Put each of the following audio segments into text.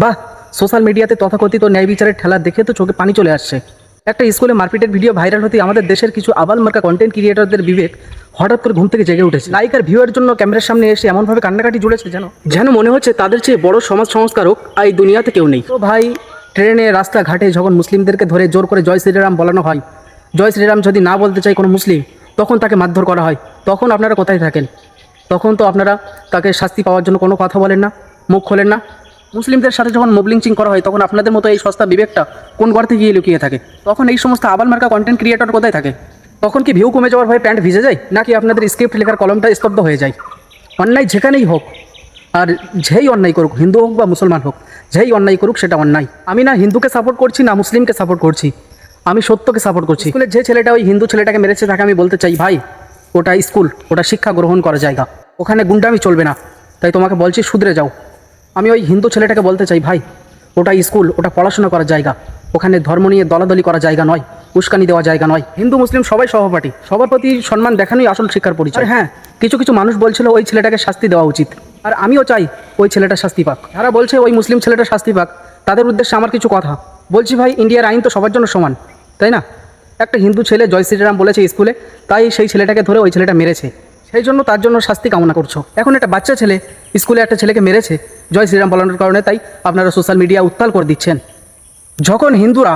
বাহ, সোশ্যাল মিডিয়াতে তথাকথিত ন্যায় বিচারের ঠেলা দেখে তো চোখে পানি চলে আসছে। একটা স্কুলে মারপিটের ভিডিও ভাইরাল হতে আমাদের দেশের কিছু আবাল মার্কা কন্টেন্ট ক্রিয়েটরদের বিবেক হঠাৎ করে ঘুম থেকে জেগে উঠেছে। লাইক আর ভিউয়ের জন্য ক্যামেরার সামনে এসে এমনভাবে কান্নাকাটি জুড়েছে যেন মনে হচ্ছে তাদের চেয়ে বড় সমাজ সংস্কারক এই দুনিয়াতে কেউ নেই। তো ভাই, ট্রেনে রাস্তাঘাটে যখন মুসলিমদেরকে ধরে জোর করে জয় শ্রীরাম বলানো হয়, জয় শ্রীরাম যদি না বলতে চায় কোনো মুসলিম, তখন তাকে মারধর করা হয়, তখন আপনারা কোথায় থাকেন? তখন তো আপনারা তাকে শাস্তি পাওয়ার জন্য কোনো কথা বলেন না, মুখ খোলেন না। মুসলিমদের সাথে যখন মোব লিঞ্চিং করা হয়, তখন আপনাদের মতো এই সস্তা বিবেকটা কোন গর্তে গিয়ে লুকিয়ে থাকে? তখন এই সমস্ত আবাল মার্কা কন্টেন্ট ক্রিয়েটর কোথায় থাকে? তখন কি ভিউ কমে যাওয়ার ভয়ে প্যান্ট ভিজে যায়, নাকি আপনাদের স্ক্রিপ্ট লেখার কলমটা স্তব্ধ হয়ে যায়? অন্যায় যেখানেই হোক, আর যেই অন্যায় করুক, হিন্দু হোক বা মুসলমান হোক, যেই অন্যায় করুক সেটা অন্যায়। আমি না হিন্দুকে সাপোর্ট করছি না মুসলিমকে সাপোর্ট করছি, আমি সত্যকে সাপোর্ট করছি। স্কুলে যে ছেলেটা ওই হিন্দু ছেলেটাকে মেরেছে, তাকে আমি বলতে চাই, ভাই ওটা স্কুল, ওটা শিক্ষা গ্রহণ করার জায়গা, ওখানে গুন্ডামি চলবে না। তাই তোমাকে বলছি শুধরে যাও। আমি ওই হিন্দু ছেলেটাকে বলতে চাই, ভাই ওটা স্কুল, ওটা পড়াশোনা করার জায়গা, ওখানে ধর্ম নিয়ে দলাদলি করা জায়গা নয়, উস্কানি দেওয়া জায়গা নয়। হিন্দু মুসলিম সবাই সহপাঠী, সবার প্রতি সম্মান দেখানোই আসল শিক্ষার পরিচয়। হ্যাঁ, কিছু কিছু মানুষ বলছিল ওই ছেলেটাকে শাস্তি দেওয়া উচিত, আর আমিও চাই ওই ছেলেটা শাস্তি পাক। যারা বলছে ওই মুসলিম ছেলেটা শাস্তি পাক, তাদের উদ্দেশ্যে আমার কিছু কথা বলছি। ভাই, ইন্ডিয়ার আইন তো সবার জন্য সমান, তাই না? একটা হিন্দু ছেলে জয় শ্রীরাম বলেছে স্কুলে, তাই সেই ছেলেটাকে ধরে ওই ছেলেটা মেরেছে, সেই জন্য তার জন্য শাস্তি কামনা করছো। এখন একটা বাচ্চা ছেলে স্কুলে একটা ছেলেকে মেরেছে জয় শ্রীরাম বলানোর কারণে, তাই আপনারা সোশ্যাল মিডিয়া উত্তাল করে দিচ্ছেন। যখন হিন্দুরা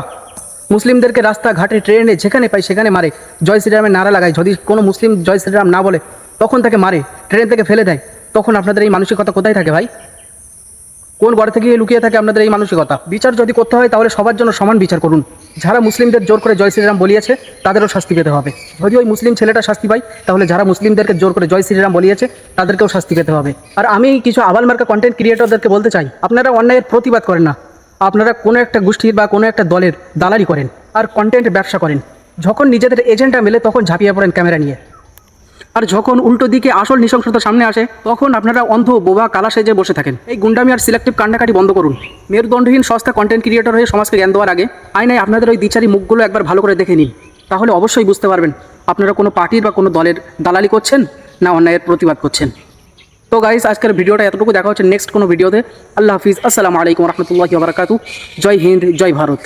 মুসলিমদেরকে রাস্তাঘাটে ট্রেনে যেখানে পায় সেখানে মারে, জয় শ্রীরামের নারা লাগায়, যদি কোনো মুসলিম জয় শ্রীরাম না বলে তখন তাকে মারে, ট্রেন থেকে ফেলে দেয়, তখন আপনাদের এই মানসিকতা কোথায় থাকে ভাই? কোন ঘর থেকে লুকিয়ে থাকে আপনাদের এই মানসিকতা? বিচার যদি করতে হয় তাহলে সবার জন্য সমান বিচার করুন। যারা মুসলিমদের জোর করে জয় শ্রীরাম বলিয়েছে তাদেরও শাস্তি পেতে হবে। যদি ওই মুসলিম ছেলেটা শাস্তি পায়, তাহলে যারা মুসলিমদেরকে জোর করে জয় শ্রীরাম বলিয়েছে তাদেরকেও শাস্তি পেতে হবে। আর আমি কিছু আবাল মার্কা কন্টেন্ট ক্রিয়েটরদেরকে বলতে চাই, আপনারা অন্যায়ের প্রতিবাদ করেন না, আপনারা কোনো একটা গোষ্ঠীর বা কোনো একটা দলের দালালি করেন আর কন্টেন্ট ব্যবসা করেন। যখন নিজেদের এজেন্ডা মেলে তখন ঝাঁপিয়ে পড়েন ক্যামেরা নিয়ে, আর যখন উল্টো দিকে আসল নৃশংসতা সামনে আসে তখন আপনারা অন্ধ বোবা কালা সেজে বসে থাকেন। এই গুন্ডামি আর সিলেক্টিভ কান্ডাকাটি বন্ধ করুন। মেরুদণ্ডহীন সস্তা কন্টেন্ট ক্রিয়েটর হয়ে সমাজকে জ্ঞান দেওয়ার আগে আয়নায় আপনাদের ওই দ্বিচারী মুখগুলো একবার ভালো করে দেখে নিন, তাহলে অবশ্যই বুঝতে পারবেন আপনারা কোনো পার্টির বা কোনো দলের দালালি করছেন না অন্যায়ের প্রতিবাদ করছেন। তো গাইস, আজকের ভিডিওটা এতটুকু, দেখা হচ্ছে নেক্সট কোনো ভিডিওতে। আল্লাহ হাফিজ, আসসালামু আলাইকুম রহমতুল্লাহি ওয়া বারাকাতুহু। জয় হিন্দ, জয় ভারত।